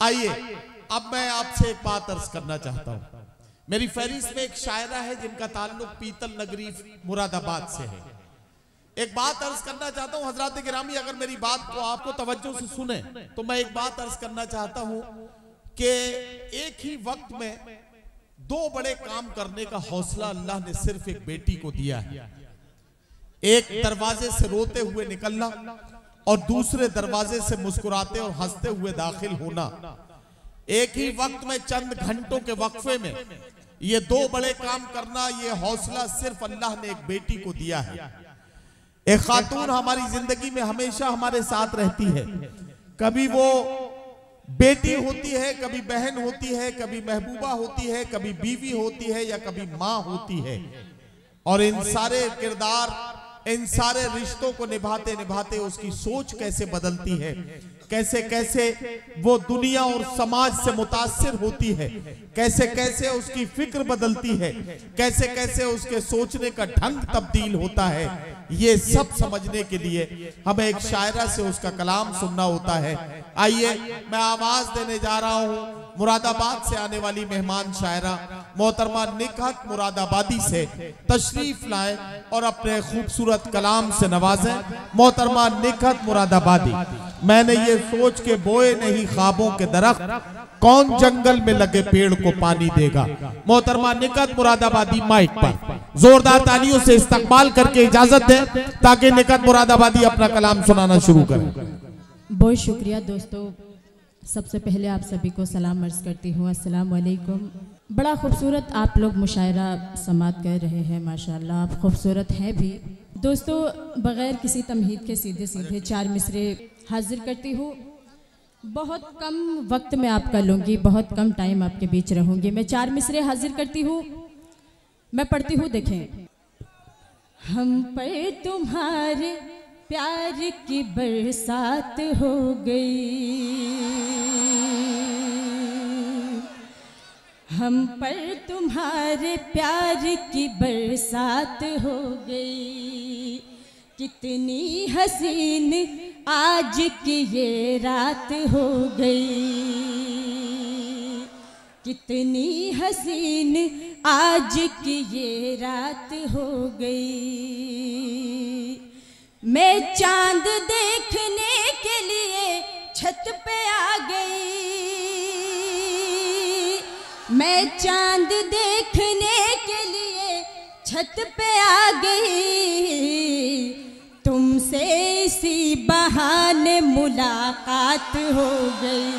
आइए अब मैं आपसे एक बात अर्ज करना चाहता हूं। मेरी फहरिस्त में एक शायरा है जिनका ताल्लुक पीतल नगरी मुरादाबाद से है। एक बात अर्ज करना चाहता हूं हजरात गिरामी, अगर मेरी बात को आपको तवज्जो से सुने तो मैं एक बात अर्ज करना चाहता हूं कि एक ही वक्त में दो बड़े काम करने का हौसला अल्लाह ने सिर्फ एक बेटी को दिया है। एक दरवाजे से रोते हुए निकलना और दूसरे दरवाजे से मुस्कुराते और हंसते हुए दाखिल होना। एक ही वक्त में चंद घंटों के वक्फे में ये दो बड़े काम करना, ये हौसला सिर्फ अल्लाह ने एक बेटी को दिया है। एक खातून हमारी जिंदगी में हमेशा हमारे साथ रहती है। कभी वो बेटी होती है, कभी बहन होती है, कभी महबूबा होती है, कभी बीवी होती है या कभी माँ होती है। और इन सारे किरदार, इन सारे रिश्तों को निभाते निभाते उसकी सोच कैसे बदलती है, कैसे कैसे वो दुनिया और समाज से मुतासिर होती है, कैसे कैसे उसकी फिक्र बदलती है, कैसे कैसे उसके सोचने का ढंग तब्दील होता है, ये सब समझने के लिए हमें एक शायरा से उसका कलाम सुनना होता है। आइए मैं आवाज देने जा रहा हूँ मुरादाबाद से आने वाली मेहमान शायरा मोहतरमा निकहत मुरादाबादी से तशरीफ लाए और अपने खूबसूरत कलाम से नवाजें। मोहतरमा निकहत मुरादाबादी। मैंने ये सोच के बोए नहीं ख्वाबों के दरख्त, कौन जंगल में लगे पेड़ को पानी देगा। मोहतरमा निकहत मुरादाबादी माइक पर जोरदार तालियों से इस्तकबाल करके इजाजत दें ताकि निकहत मुरादाबादी अपना कलाम सुनाना शुरू करें। बहुत शुक्रिया दोस्तों, सबसे पहले आप सभी को सलाम अर्ज करती हूँ, अस्सलाम वालेकुम। बड़ा खूबसूरत आप लोग मुशायरा समात कर रहे हैं, माशाल्लाह आप खूबसूरत हैं भी। दोस्तों बग़ैर किसी तमहीद के सीधे सीधे चार मिसरे हाजिर करती हूँ। बहुत कम वक्त में आपका लूँगी, बहुत कम टाइम आपके बीच रहूँगी। मैं चार मिसरे हाजिर करती हूँ, मैं पढ़ती हूँ। देखें, हम पर तुम्हारे प्यार की बरसात हो गई, हम पर तुम्हारे प्यार की बरसात हो गई। कितनी हसीन आज की ये रात हो गई, कितनी हसीन आज की ये रात हो गई। मैं चांद देखने के लिए छत पे आ गई, मैं चांद देखने के लिए छत पे आ गई। तुमसे इसी बहाने मुलाकात हो गई,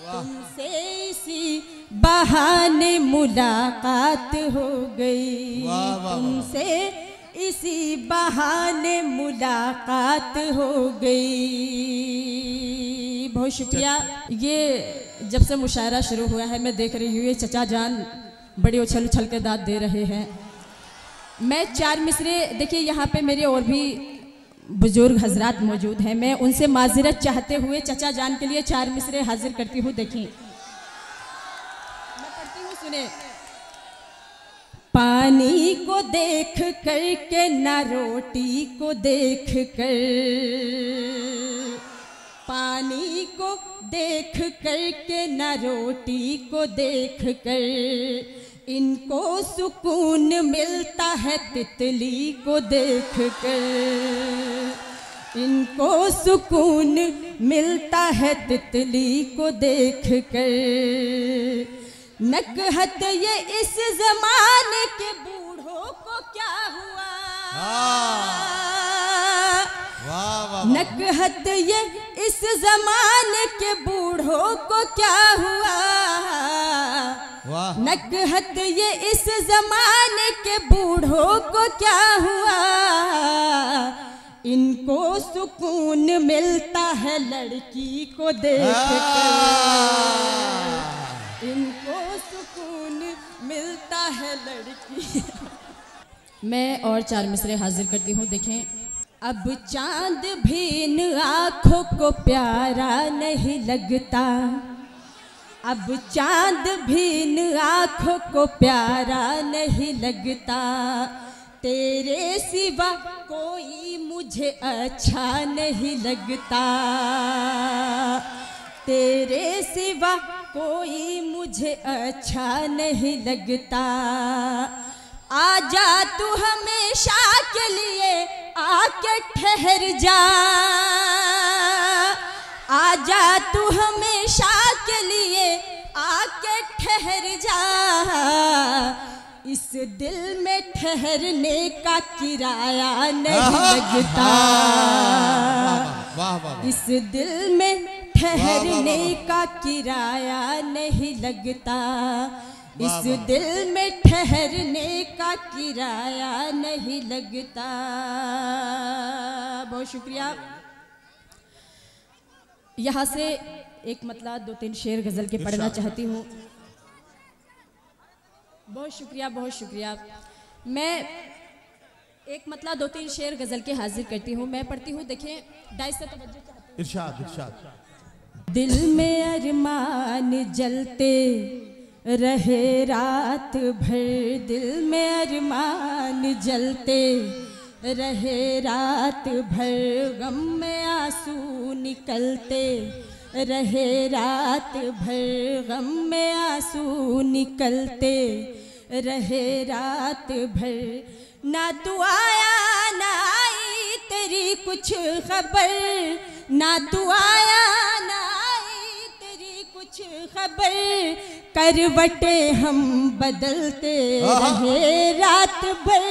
तुमसे इसी बहाने मुलाकात हो गई, तुमसे इसी बहाने मुलाकात हो गई। बहुत शुक्रिया। ये जब से मुशायरा शुरू हुआ है मैं देख रही हूँ ये चचा जान बड़ी उछल उछल के दाद दे रहे हैं। मैं चार मिसरे, देखिए यहाँ पे मेरे और भी बुजुर्ग हजरात मौजूद हैं, मैं उनसे माजरत चाहते हुए चचा जान के लिए चार मिसरे हाजिर करती हूँ। देखिए मैं पढ़ती हूँ, सुने। पानी को देख कर के ना रोटी को देख कर, पानी को देख कर के ना रोटी को देख कर, इनको सुकून मिलता है तितली को देख कर, इनको सुकून मिलता है तितली को देख कर। नकहत ये इस जमाने के बूढ़ों को क्या हुआ, नकहत ये इस जमाने के बूढ़ों को क्या हुआ, नकहत ये इस जमाने के बूढ़ों को क्या हुआ। इनको सुकून मिलता है लड़की को देख कर, इनको सुकून मिलता है लड़की। मैं और चार मिसरे हाजिर करती हूँ। देखें, अब चांद भी इन आँखों को प्यारा नहीं लगता, अब चांद भी इन आँखों को प्यारा नहीं लगता। तेरे सिवा कोई मुझे अच्छा नहीं लगता, तेरे सिवा कोई मुझे अच्छा नहीं लगता। आजा तू हमेशा के लिए आके ठहर जा, आजा तू हमेशा के लिए आके ठहर जा। इस दिल में ठहरने का किराया नहीं लगता, इस दिल में ठहरने का किराया नहीं लगता, इस दिल में ठहरने का किराया नहीं लगता। बहुत शुक्रिया। यहाँ से एक मतलब 2-3 शेर गजल के पढ़ना चाहती हूँ। बहुत शुक्रिया, बहुत शुक्रिया। मैं एक मतलब 2-3 शेर गजल के हाजिर करती हूँ। मैं पढ़ती हूँ, देखें डाइस से तवज्जो चाहती हूँ। इरशाद इरशाद। दिल में अरमान जलते रहे रात भर, दिल में अरमान जलते रहे रात भर, गम में आंसू निकलते रहे रात भर, गम में आंसू निकलते रहे रात भर। ना तू आया ना आई तेरी कुछ खबर, ना तू आया ना आई तेरी कुछ खबर, करवटे हम बदलते रहे रात भर,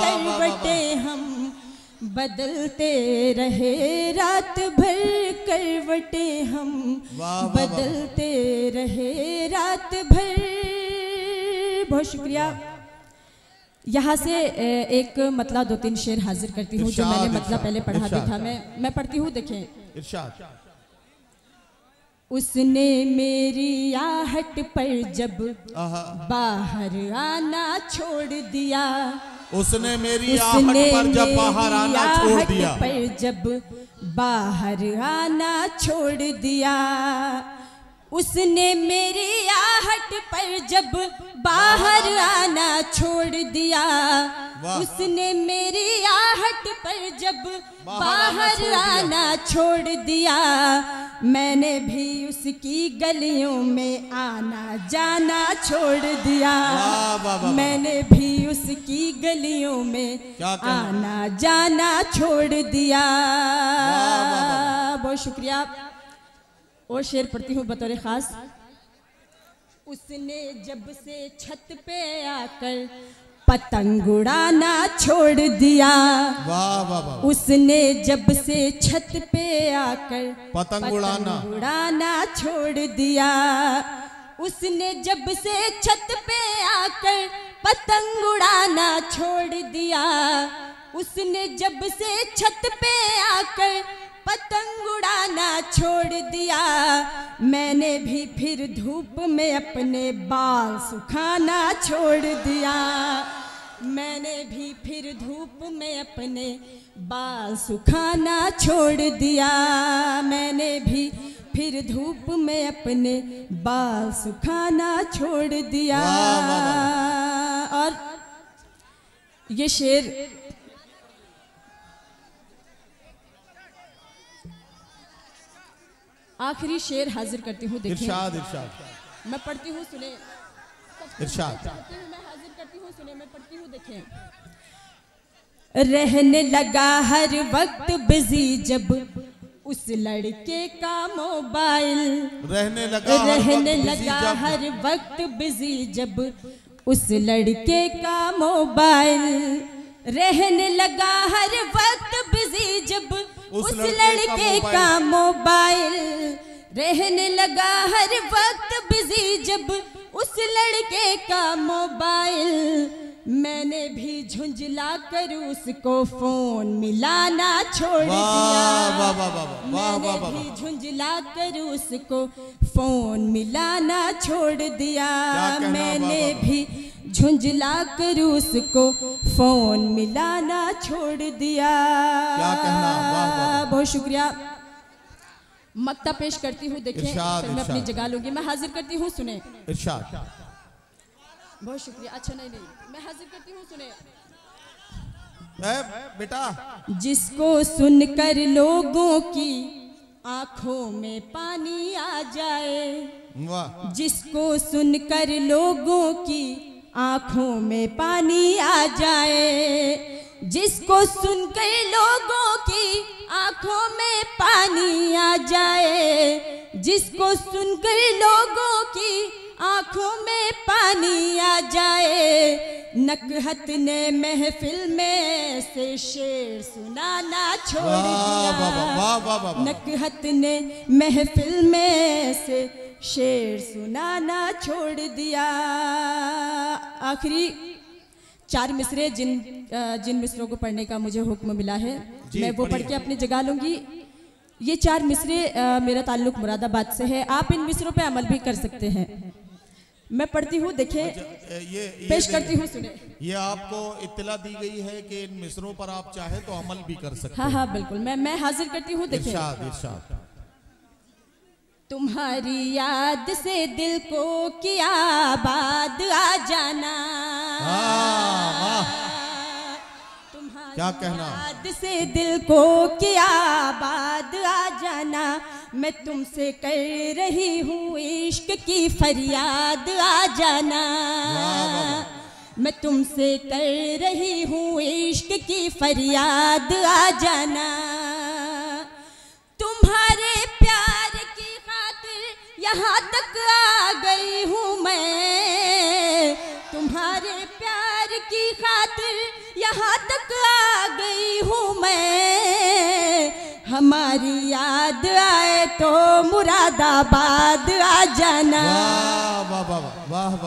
करवटे हम बदलते रहे रात भर, करवटे हम बदलते रहे रात भर। बहुत शुक्रिया। यहाँ से एक मतलब 2-3 शेर हाजिर करती हूँ जो मैंने मतलब पहले पढ़ा भी था। मैं पढ़ती हूँ, देखें। इरशाद। उसने मेरी आहट पर जब बाहर आना छोड़ दिया, उसने मेरी आहट पर जब बाहर आना छोड़ दिया, पर जब बाहर आना छोड़ दिया, उसने मेरी आहट पर जब बाहर आना छोड़ दिया, उसने मेरी आहट पर जब बाहर आना छोड़ दिया, मैंने भी उसकी गलियों में आना जाना छोड़ दिया, मैंने भी उसकी गलियों में आना जाना छोड़ दिया। बहुत शुक्रिया। और शेर पढ़ती हूँ बतौर खास। उसने जब से छत पे आकर पतंग उड़ाना छोड़ दिया, उसने जब से छत पे आकर पतंग उड़ाना छोड़ दिया, उसने जब से छत पे आकर पतंग उड़ाना छोड़ दिया, उसने जब से छत पे आकर पतंग उड़ाना छोड़ दिया, मैंने भी फिर धूप में अपने बाल सुखाना छोड़ दिया, मैंने भी फिर धूप में अपने बाल सुखाना छोड़ दिया, मैंने भी फिर धूप में अपने बाल सुखाना छोड़ दिया। और ये शेर आखिरी शेर हाजिर करती हूँ, देखिए। इरशाद इरशाद। मैं पढ़ती हूँ, सुने। इरशाद। मैं हाजिर करती हूँ, सुने। मैं पढ़ती हूँ, देखें। रहने लगा हर वक्त बिजी जब उस लड़के का मोबाइल, रहने लगा हर वक्त बिजी जब उस लड़के का मोबाइल, रहने लगा हर वक्त बिजी जब उस लड़के का मोबाइल, रहने लगा हर वक्त बिजी जब उस लड़के का मोबाइल, मैंने भी झुंझला कर उसको फोन मिलाना छोड़ दिया, मैंने भी झुंझला कर उसको फोन मिलाना छोड़ दिया, मैंने भी झुंझला कर उसको फोन मिलाना छोड़ दिया। क्या कहना, वाह वाह। बहुत शुक्रिया। मक्ता पेश करती हूँ, देखें। फिर मैं अपनी जगह लूंगी। मैं हाजिर करती हूँ, सुने। इरशाद। बहुत शुक्रिया। अच्छा नहीं, मैं हाजिर करती हूँ, सुने। बेटा, जिसको सुनकर लोगों की आंखों में पानी आ जाए, वाह। जिसको सुनकर लोगों की आंखों में पानी आ जाए, जिसको सुनकर लोगों की आंखों में पानी आ जाए, जिसको सुनकर लोगों की आंखों में पानी आ जाए। नकहत ने महफिल में से शेर सुनाना छोड़ दिया, नकहत ने महफिल में से शेर सुनाना छोड़ दिया। आखिरी 4 मिसरे जिन मिसरों को पढ़ने का मुझे हुक्म मिला है, मैं वो पढ़ के अपनी जगह लूंगी। ये 4 मिसरे मेरा ताल्लुक मुरादाबाद से है। आप इन मिसरों पे अमल भी कर सकते हैं। मैं पढ़ती हूँ, देखें, ये पेश करती हूँ, सुने। ये आपको इत्तला दी गई है कि इन मिसरों पर आप चाहे तो अमल भी कर सकते हैं। हाँ हाँ बिल्कुल, मैं हाजिर करती हूँ, देखें। इरशाद इरशाद। तुम्हारी याद से दिल को किया आबाद आ जाना, क्या कहना, याद से दिल को किया आबाद आ जाना। मैं तुमसे कर रही हूँ इश्क की फरियाद आ जाना, मैं तुमसे कर रही हूँ इश्क की फरियाद आ जाना। तुम्हारे प्यार की खातिर यहाँ तक आ गई हूँ मैं, तुम्हारे प्यार की खातिर यहाँ तक आ गई हूँ मैं। हमारी याद आए तो मुरादाबाद आ जाना। वाह वाह वाह वाह वाह।